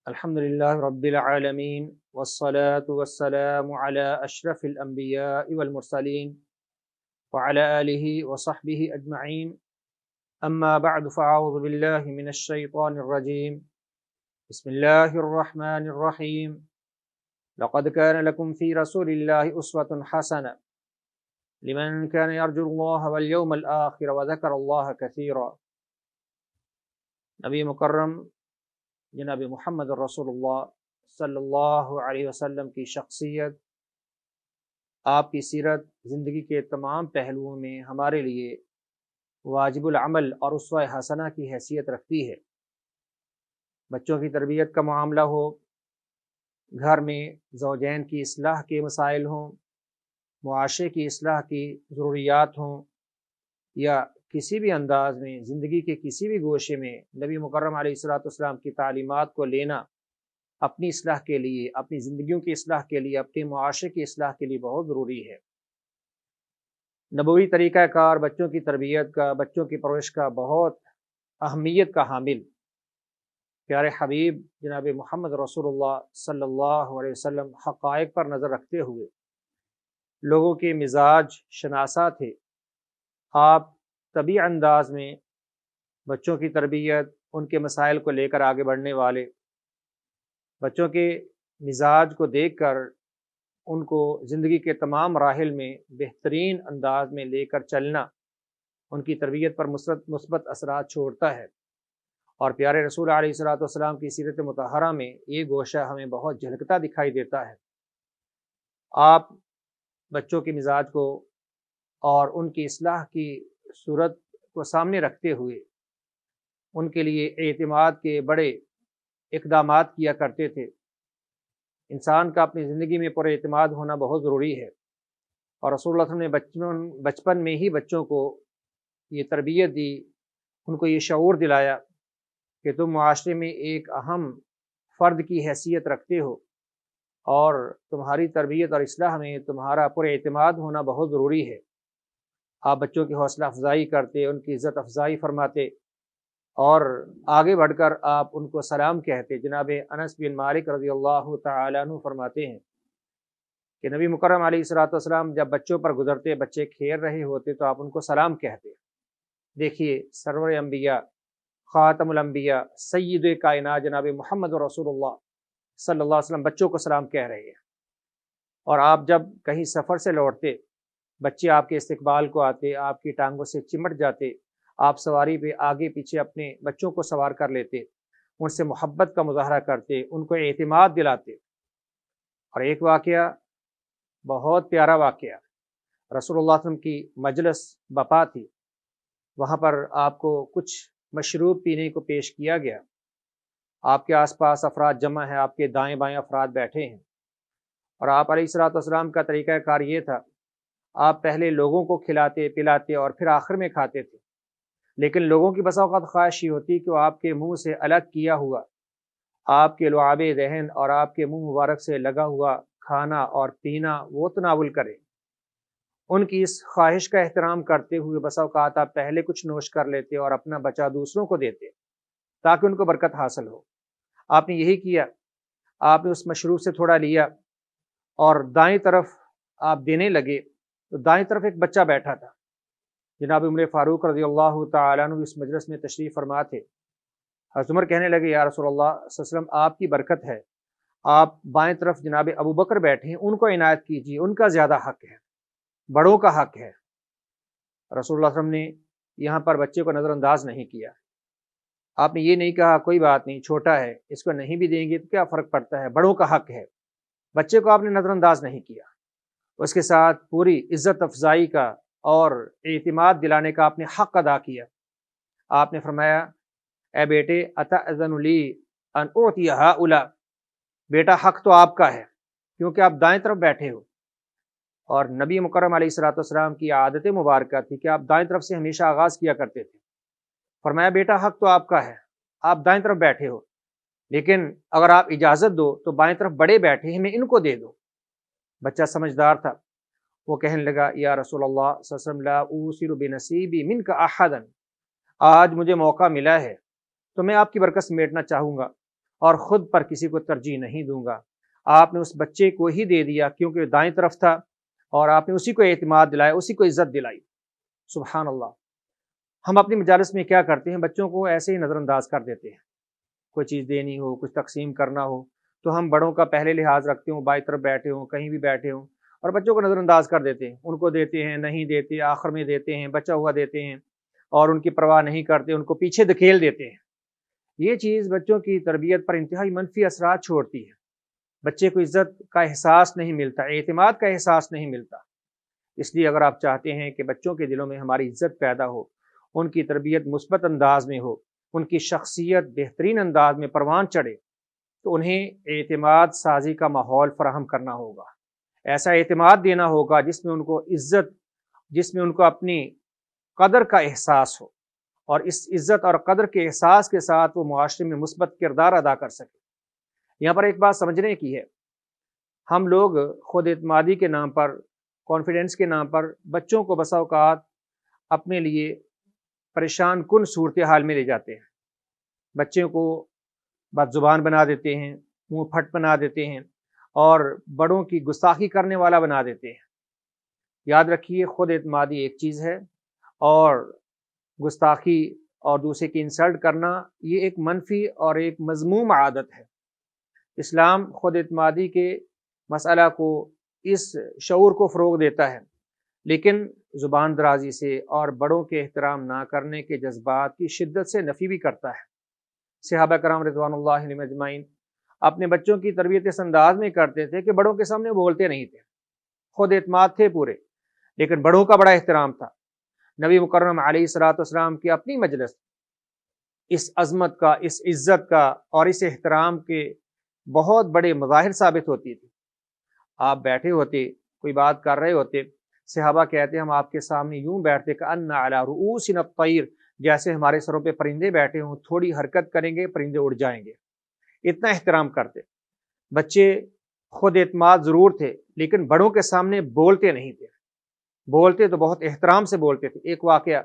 الحمد لله رب العالمين والصلاة والسلام على أشرف الأنبياء والمرسلين وعلى آله وصحبه أجمعين. أما بعد فأعوذ بالله من الشيطان الرجيم. بسم الله الرحمن الرحيم. لقد كان لكم في رسول الله أسوة حسنة لمن كان يرجو الله واليوم الآخر وذكر الله كثيرا. نبی مکرم جناب محمد رسول اللہ صلی اللہ علیہ وسلم کی شخصیت، آپ کی سیرت زندگی کے تمام پہلوؤں میں ہمارے لیے واجب العمل اور اسوہ حسنہ کی حیثیت رکھتی ہے۔ بچوں کی تربیت کا معاملہ ہو، گھر میں زوجین کی اصلاح کے مسائل ہوں، معاشرے کی اصلاح کی ضروریات ہوں، یا کسی بھی انداز میں زندگی کے کسی بھی گوشے میں نبی مکرم علیہ الصلوۃ والسلام کی تعلیمات کو لینا اپنی اصلاح کے لیے، اپنی زندگیوں کی اصلاح کے لیے، اپنے معاشرے کی اصلاح کے لیے بہت ضروری ہے۔ نبوی طریقہ کار بچوں کی تربیت کا، بچوں کی پرورش کا بہت اہمیت کا حامل پیارے حبیب جناب محمد رسول اللہ صلی اللہ علیہ وسلم حقائق پر نظر رکھتے ہوئے لوگوں کے مزاج شناسا تھے۔ آپ طبی انداز میں بچوں کی تربیت، ان کے مسائل کو لے کر آگے بڑھنے والے، بچوں کے مزاج کو دیکھ کر ان کو زندگی کے تمام مراحل میں بہترین انداز میں لے کر چلنا ان کی تربیت پر مثبت اثرات چھوڑتا ہے۔ اور پیارے رسول علیہ الصلوۃ والسلام کی سیرت مطہرہ میں یہ گوشہ ہمیں بہت جھلکتا دکھائی دیتا ہے۔ آپ بچوں کے مزاج کو اور ان کی اصلاح کی صورت کو سامنے رکھتے ہوئے ان کے لیے اعتماد کے بڑے اقدامات کیا کرتے تھے۔ انسان کا اپنی زندگی میں پر اعتماد ہونا بہت ضروری ہے، اور رسول اللہ صلی اللہ علیہ وسلم نے بچپن میں ہی بچوں کو یہ تربیت دی، ان کو یہ شعور دلایا کہ تم معاشرے میں ایک اہم فرد کی حیثیت رکھتے ہو، اور تمہاری تربیت اور اصلاح میں تمہارا پر اعتماد ہونا بہت ضروری ہے۔ آپ بچوں کی حوصلہ افزائی کرتے، ان کی عزت افزائی فرماتے، اور آگے بڑھ کر آپ ان کو سلام کہتے۔ جناب انس بن مالک رضی اللہ تعالیٰ عنہ فرماتے ہیں کہ نبی مکرم علیہ الصلوۃ والسلام جب بچوں پر گزرتے، بچے کھیل رہے ہوتے تو آپ ان کو سلام کہتے۔ دیکھیے، سرور انبیاء، خاتم الانبیاء، سید کائنات جناب محمد رسول اللہ صلی اللہ علیہ وسلم بچوں کو سلام کہہ رہے ہیں۔ اور آپ جب کہیں سفر سے لوٹتے، بچے آپ کے استقبال کو آتے، آپ کی ٹانگوں سے چمٹ جاتے، آپ سواری پہ آگے پیچھے اپنے بچوں کو سوار کر لیتے، ان سے محبت کا مظاہرہ کرتے، ان کو اعتماد دلاتے۔ اور ایک واقعہ، بہت پیارا واقعہ، رسول اللہ صلی اللہ علیہ وسلم کی مجلس بپا تھی، وہاں پر آپ کو کچھ مشروب پینے کو پیش کیا گیا۔ آپ کے آس پاس افراد جمع ہیں، آپ کے دائیں بائیں افراد بیٹھے ہیں، اور آپ علیہ الصلوۃ والسلام کا طریقہ کار یہ تھا، آپ پہلے لوگوں کو کھلاتے پلاتے اور پھر آخر میں کھاتے تھے۔ لیکن لوگوں کی بسا اوقات خواہش یہ ہوتی کہ وہ آپ کے منہ سے الگ کیا ہوا، آپ کے لعاب ذہن اور آپ کے منہ مبارک سے لگا ہوا کھانا اور پینا وہ تناول کرے۔ ان کی اس خواہش کا احترام کرتے ہوئے بسا اوقات آپ پہلے کچھ نوش کر لیتے اور اپنا بچا دوسروں کو دیتے تاکہ ان کو برکت حاصل ہو۔ آپ نے یہی کیا، آپ نے اس مشروب سے تھوڑا لیا اور دائیں طرف آپ دینے لگے تو دائیں طرف ایک بچہ بیٹھا تھا۔ جناب عمر فاروق رضی اللہ تعالیٰ عنہ اس مجلس میں تشریف فرما تھے۔ حضرت عمر کہنے لگے، یا رسول اللہ صلی اللہ علیہ وسلم، آپ کی برکت ہے، آپ بائیں طرف جناب ابو بکر بیٹھے ہیں، ان کو عنایت کیجیے، ان کا زیادہ حق ہے، بڑوں کا حق ہے۔ رسول اللہ صلی اللہ علیہ وسلم نے یہاں پر بچے کو نظر انداز نہیں کیا۔ آپ نے یہ نہیں کہا کوئی بات نہیں، چھوٹا ہے، اس کو نہیں بھی دیں گے تو کیا فرق پڑتا ہے، بڑوں کا حق ہے۔ بچے کو آپ نے نظر انداز نہیں کیا، اس کے ساتھ پوری عزت افزائی کا اور اعتماد دلانے کا آپ نے حق ادا کیا۔ آپ نے فرمایا، اے بیٹے، اتأذن لی ان اعطی ہؤلاء، بیٹا حق تو آپ کا ہے کیونکہ آپ دائیں طرف بیٹھے ہو۔ اور نبی مکرم علیہ الصلوۃ والسلام کی عادت مبارکہ تھی کہ آپ دائیں طرف سے ہمیشہ آغاز کیا کرتے تھے۔ فرمایا، بیٹا حق تو آپ کا ہے، آپ دائیں طرف بیٹھے ہو، لیکن اگر آپ اجازت دو تو بائیں طرف بڑے بیٹھے ہیں، میں ان کو دے دو۔ بچہ سمجھدار تھا، وہ کہنے لگا، یا رسول اللہ صلی اللہ علیہ وسلم، لا اوصل بنصیبی منک احدا، آج مجھے موقع ملا ہے تو میں آپ کی برکت سمیٹنا چاہوں گا، اور خود پر کسی کو ترجیح نہیں دوں گا۔ آپ نے اس بچے کو ہی دے دیا کیونکہ دائیں طرف تھا، اور آپ نے اسی کو اعتماد دلایا، اسی کو عزت دلائی۔ سبحان اللہ۔ ہم اپنی مجالس میں کیا کرتے ہیں، بچوں کو ایسے ہی نظر انداز کر دیتے ہیں۔ کوئی چیز دینی ہو، کچھ تقسیم کرنا ہو تو ہم بڑوں کا پہلے لحاظ رکھتے ہوں، بائیں طرف بیٹھے ہوں، کہیں بھی بیٹھے ہوں، اور بچوں کو نظر انداز کر دیتے ہیں۔ ان کو دیتے ہیں، نہیں دیتے، آخر میں دیتے ہیں، بچا ہوا دیتے ہیں، اور ان کی پرواہ نہیں کرتے، ان کو پیچھے دھکیل دیتے ہیں۔ یہ چیز بچوں کی تربیت پر انتہائی منفی اثرات چھوڑتی ہے۔ بچے کو عزت کا احساس نہیں ملتا، اعتماد کا احساس نہیں ملتا۔ اس لیے اگر آپ چاہتے ہیں کہ بچوں کے دلوں میں ہماری عزت پیدا ہو، ان کی تربیت مثبت انداز میں ہو، ان کی شخصیت بہترین انداز میں پروان چڑھے، تو انہیں اعتماد سازی کا ماحول فراہم کرنا ہوگا۔ ایسا اعتماد دینا ہوگا جس میں ان کو عزت، جس میں ان کو اپنی قدر کا احساس ہو، اور اس عزت اور قدر کے احساس کے ساتھ وہ معاشرے میں مثبت کردار ادا کر سکے۔ یہاں پر ایک بات سمجھنے کی ہے، ہم لوگ خود اعتمادی کے نام پر، کانفیڈنس کے نام پر بچوں کو بسا اوقات اپنے لیے پریشان کن صورتحال میں لے جاتے ہیں۔ بچوں کو بد زبان بنا دیتے ہیں، منہ پھٹ بنا دیتے ہیں، اور بڑوں کی گستاخی کرنے والا بنا دیتے ہیں۔ یاد رکھیے، خود اعتمادی ایک چیز ہے، اور گستاخی اور دوسرے کی انسلٹ کرنا یہ ایک منفی اور ایک مذموم عادت ہے۔ اسلام خود اعتمادی کے مسئلہ کو، اس شعور کو فروغ دیتا ہے، لیکن زبان درازی سے اور بڑوں کے احترام نہ کرنے کے جذبات کی شدت سے نفی بھی کرتا ہے۔ صحابہ کرام رضوان اللہ علیہم اجمعین اپنے بچوں کی تربیت اس انداز میں کرتے تھے کہ بڑوں کے سامنے بولتے نہیں تھے، خود اعتماد تھے پورے، لیکن بڑوں کا بڑا احترام تھا۔ نبی مکرم علیہ الصلوۃ والسلام کی اپنی مجلس اس عظمت کا، اس عزت کا اور اس احترام کے بہت بڑے مظاہر ثابت ہوتی تھی۔ آپ بیٹھے ہوتے، کوئی بات کر رہے ہوتے، صحابہ کہتے ہم آپ کے سامنے یوں بیٹھتے کأن علی رؤوسنا الطیر، جیسے ہمارے سروں پہ پرندے بیٹھے ہوں، تھوڑی حرکت کریں گے پرندے اڑ جائیں گے، اتنا احترام کرتے۔ بچے خود اعتماد ضرور تھے، لیکن بڑوں کے سامنے بولتے نہیں تھے، بولتے تو بہت احترام سے بولتے تھے۔ ایک واقعہ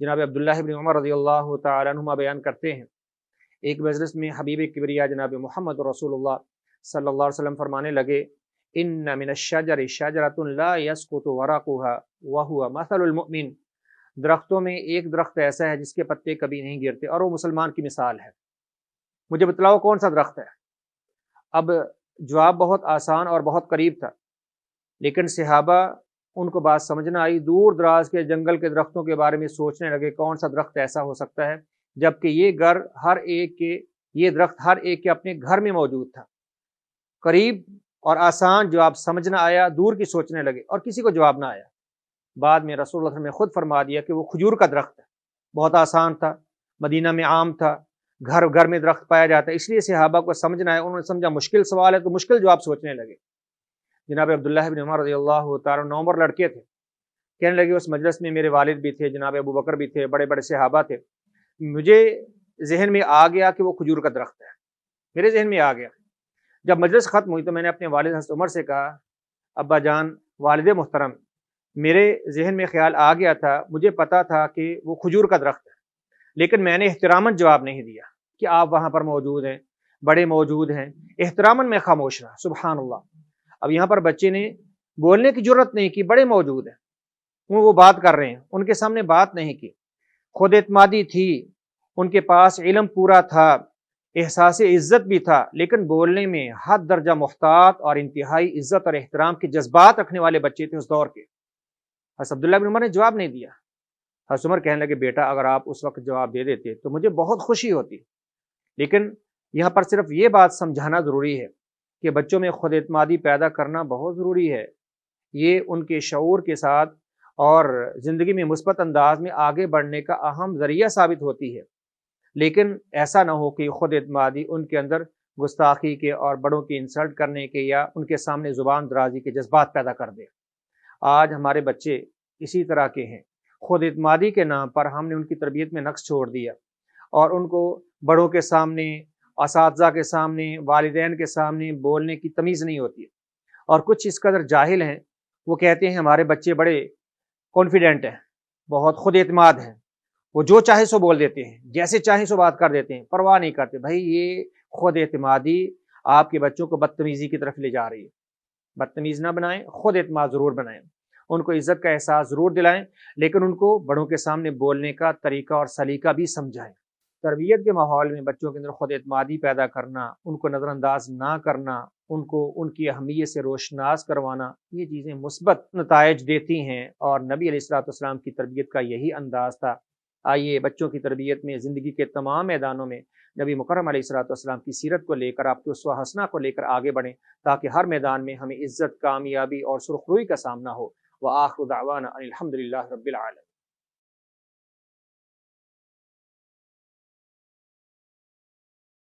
جناب عبداللہ بن عمر رضی اللہ تعالی عنہما بیان کرتے ہیں، ایک مجلس میں حبیب کبریا جناب محمد رسول اللہ صلی اللہ علیہ وسلم فرمانے لگے، ان من الشجر شجرۃ لا يسقط ورقها وهو مثل المؤمن، درختوں میں ایک درخت ایسا ہے جس کے پتے کبھی نہیں گرتے، اور وہ مسلمان کی مثال ہے۔ مجھے بتلاؤ کون سا درخت ہے؟ اب جواب بہت آسان اور بہت قریب تھا، لیکن صحابہ ان کو بات سمجھنا آئی، دور دراز کے جنگل کے درختوں کے بارے میں سوچنے لگے کون سا درخت ایسا ہو سکتا ہے، جبکہ یہ درخت ہر ایک کے اپنے گھر میں موجود تھا۔ قریب اور آسان جواب سمجھنا آیا، دور کی سوچنے لگے اور کسی کو جواب نہ آیا۔ بعد میں رسول اللہ صلی اللہ علیہ وسلم نے خود فرما دیا کہ وہ کھجور کا درخت ہے، بہت آسان تھا، مدینہ میں عام تھا، گھر گھر میں درخت پایا جاتا ہے، اس لیے صحابہ کو سمجھنا ہے، انہوں نے سمجھا مشکل سوال ہے تو مشکل جواب سوچنے لگے۔ جناب عبداللہ بن عمر رضی اللہ تعالیٰ 9 عمر لڑکے تھے، کہنے لگے اس مجلس میں میرے والد بھی تھے، جناب ابو بکر بھی تھے، بڑے بڑے صحابہ تھے، مجھے ذہن میں آ گیا کہ وہ کھجور کا درخت ہے، میرے ذہن میں آ گیا۔ جب مجلس ختم ہوئی تو میں نے اپنے والد حضرت عمر سے کہا، ابا جان، والد محترم، میرے ذہن میں خیال آ گیا تھا، مجھے پتا تھا کہ وہ کھجور کا درخت ہے، لیکن میں نے احتراماً جواب نہیں دیا کہ آپ وہاں پر موجود ہیں، بڑے موجود ہیں، احتراماً میں خاموش رہا۔ سبحان اللہ۔ اب یہاں پر بچے نے بولنے کی جرت نہیں کی، بڑے موجود ہیں، وہ بات کر رہے ہیں، ان کے سامنے بات نہیں کی۔ خود اعتمادی تھی، ان کے پاس علم پورا تھا، احساس عزت بھی تھا، لیکن بولنے میں حد درجہ محتاط اور انتہائی عزت اور احترام کے جذبات رکھنے والے بچے تھے اس دور کے۔ حضرت عبداللہ بن عمر نے جواب نہیں دیا۔ حضرت عمر کہنے لگے، بیٹا اگر آپ اس وقت جواب دے دیتے تو مجھے بہت خوشی ہوتی، لیکن یہاں پر صرف یہ بات سمجھانا ضروری ہے کہ بچوں میں خود اعتمادی پیدا کرنا بہت ضروری ہے، یہ ان کے شعور کے ساتھ اور زندگی میں مثبت انداز میں آگے بڑھنے کا اہم ذریعہ ثابت ہوتی ہے، لیکن ایسا نہ ہو کہ خود اعتمادی ان کے اندر گستاخی کے اور بڑوں کی انسلٹ کرنے کے یا ان کے سامنے زبان درازی کے جذبات پیدا کر دے۔ آج ہمارے بچے اسی طرح کے ہیں، خود اعتمادی کے نام پر ہم نے ان کی تربیت میں نقص چھوڑ دیا، اور ان کو بڑوں کے سامنے، اساتذہ کے سامنے، والدین کے سامنے بولنے کی تمیز نہیں ہوتی، اور کچھ اس قدر جاہل ہیں، وہ کہتے ہیں ہمارے بچے بڑے کانفیڈنٹ ہیں، بہت خود اعتماد ہیں، وہ جو چاہے سو بول دیتے ہیں، جیسے چاہے سو بات کر دیتے ہیں، پرواہ نہیں کرتے۔ بھائی یہ خود اعتمادی آپ کے بچوں کو بدتمیزی کی طرف لے جا رہی ہے۔ بدتمیز نہ بنائیں، خود اعتماد ضرور بنائیں، ان کو عزت کا احساس ضرور دلائیں، لیکن ان کو بڑوں کے سامنے بولنے کا طریقہ اور سلیقہ بھی سمجھائیں۔ تربیت کے ماحول میں بچوں کے اندر خود اعتمادی پیدا کرنا، ان کو نظر انداز نہ کرنا، ان کو ان کی اہمیت سے روشناس کروانا، یہ چیزیں مثبت نتائج دیتی ہیں، اور نبی علیہ الصلوۃ والسلام کی تربیت کا یہی انداز تھا۔ آئیے بچوں کی تربیت میں زندگی کے تمام میدانوں میں نبی مکرم علیہ الصلوۃ والسلام کی سیرت کو لے کر، آپ کے اسوہ حسنہ کو لے کر آگے بڑھیں، تاکہ ہر میدان میں ہمیں عزت، کامیابی اور سرخروئی کا سامنا ہو۔ وآخر دعوانا ان الحمد للہ رب العالمین۔